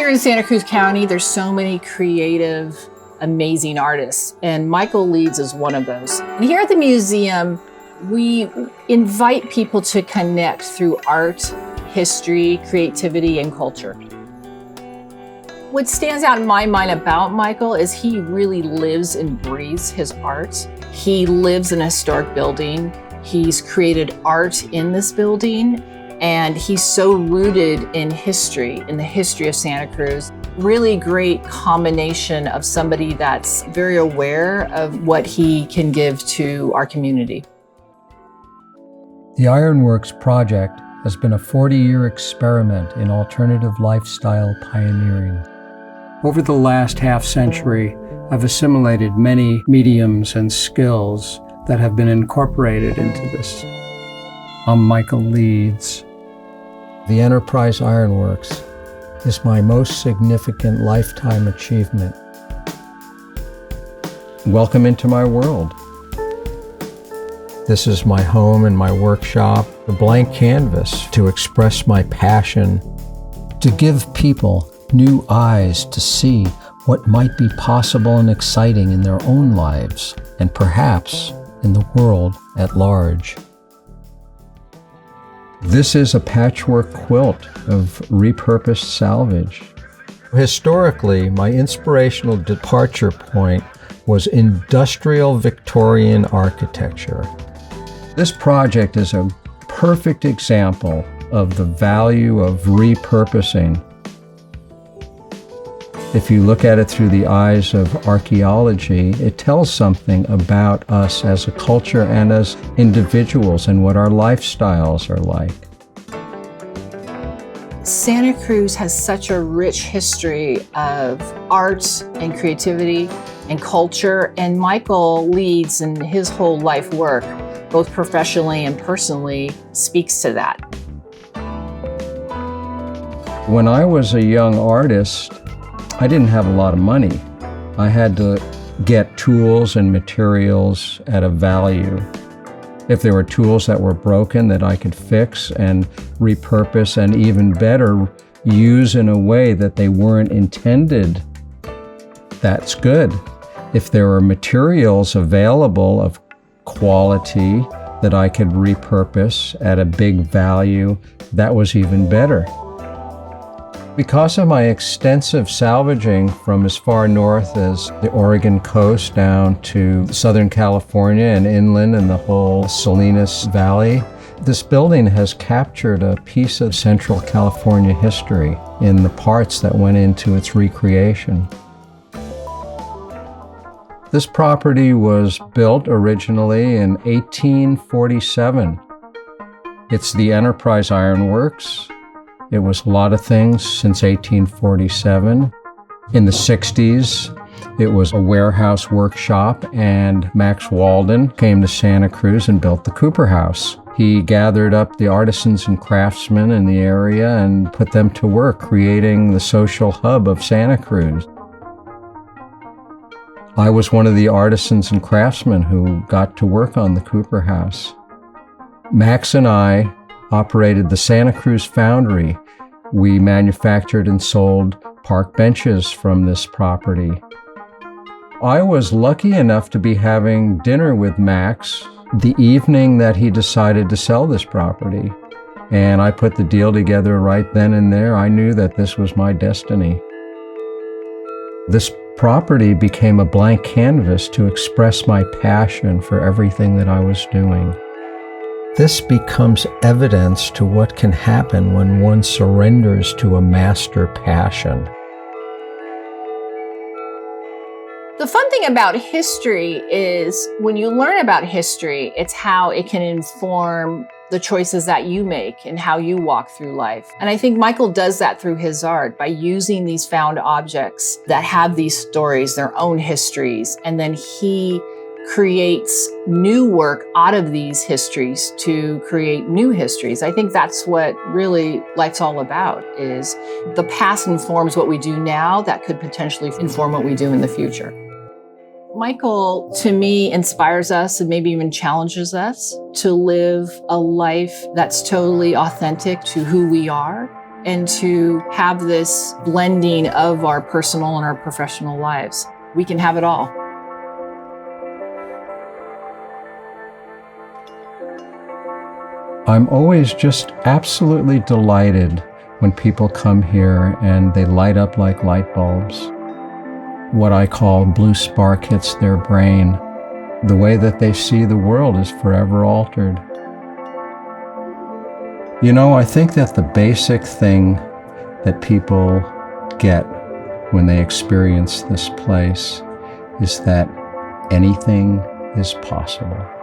Here in Santa Cruz County, there's so many creative, amazing artists, and Michael Leeds is one of those. And here at the museum, we invite people to connect through art, history, creativity, and culture. What stands out in my mind about Michael is he really lives and breathes his art. He lives in a historic building. He's created art in this building, and he's so rooted in history, in the history of Santa Cruz. Really great combination of somebody that's very aware of what he can give to our community. The Ironworks project has been a 40-year experiment in alternative lifestyle pioneering. Over the last half-century, I've assimilated many mediums and skills that have been incorporated into this. I'm Michael Leeds. The Enterprise Ironworks is my most significant lifetime achievement. Welcome into my world. This is my home and my workshop, a blank canvas to express my passion, to give people new eyes to see what might be possible and exciting in their own lives, and perhaps in the world at large. This is a patchwork quilt of repurposed salvage. Historically, my inspirational departure point was industrial Victorian architecture. This project is a perfect example of the value of repurposing. If you look at it through the eyes of archaeology, it tells something about us as a culture and as individuals and what our lifestyles are like. Santa Cruz has such a rich history of art and creativity and culture, and Michael Leeds and his whole life work, both professionally and personally, speaks to that. When I was a young artist, I didn't have a lot of money. I had to get tools and materials at a value. If there were tools that were broken that I could fix and repurpose and even better, use in a way that they weren't intended, that's good. If there were materials available of quality that I could repurpose at a big value, that was even better. Because of my extensive salvaging from as far north as the Oregon coast down to Southern California and inland and the whole Salinas Valley, this building has captured a piece of Central California history in the parts that went into its recreation. This property was built originally in 1847. It's the Enterprise Ironworks. It was a lot of things since 1847. In the 60s, it was a warehouse workshop, and Max Walden came to Santa Cruz and built the Cooper House. He gathered up the artisans and craftsmen in the area and put them to work creating the social hub of Santa Cruz. I was one of the artisans and craftsmen who got to work on the Cooper House. Max and I operated the Santa Cruz Foundry. We manufactured and sold park benches from this property. I was lucky enough to be having dinner with Max the evening that he decided to sell this property. And I put the deal together right then and there. I knew that this was my destiny. This property became a blank canvas to express my passion for everything that I was doing. This becomes evidence to what can happen when one surrenders to a master passion. The fun thing about history is when you learn about history, it's how it can inform the choices that you make and how you walk through life. And I think Michael does that through his art by using these found objects that have these stories, their own histories, and then he creates new work out of these histories to create new histories. I think that's what really life's all about, is the past informs what we do now that could potentially inform what we do in the future. Michael, to me, inspires us and maybe even challenges us to live a life that's totally authentic to who we are and to have this blending of our personal and our professional lives. We can have it all. I'm always just absolutely delighted when people come here and they light up like light bulbs. What I call blue spark hits their brain. The way that they see the world is forever altered. You know, I think that the basic thing that people get when they experience this place is that anything is possible.